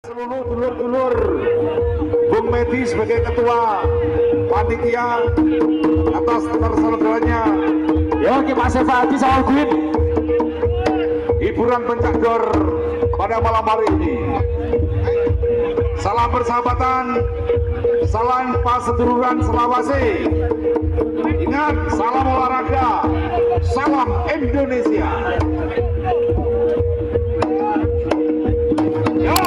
Seluruh dulur-dulur Bung Medi sebagai ketua panitia atas terselenggaranya Mas Eva sama Queen hiburan pencak dor pada malam hari ini. Salam persahabatan, salam paseduluran Selawase. Ingat, salam olahraga, salam Indonesia. Yo.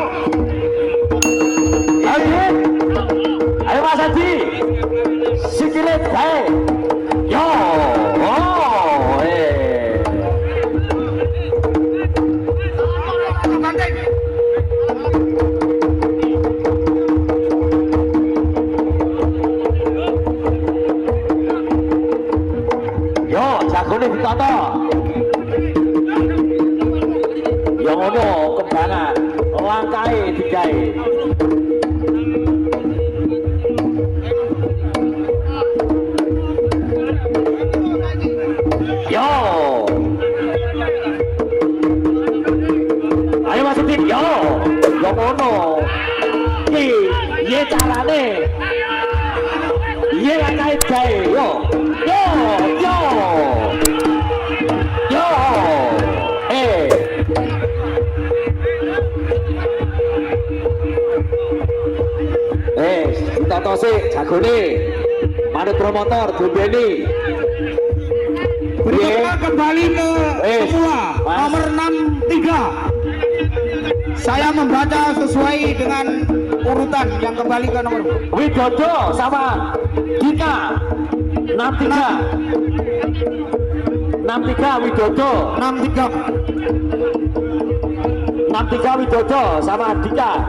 Ayo Mas Adi, sikilin baik. Yo, jagone ditata. Yang ngono kembangan, langkahe digawe. Yo. Ayo Mas Dik, yo. Yang ngono. Iya carane. Iya langkahe digawe. Yo. Yo, yo. Yo. Toto sih jagone manut promotor Dumbeni. Berikutnya kembali ke semua nomor 63. Saya membaca sesuai dengan urutan yang kembali ke nomor Widodo sama Dika 63 Widodo 63 Widodo sama Dika.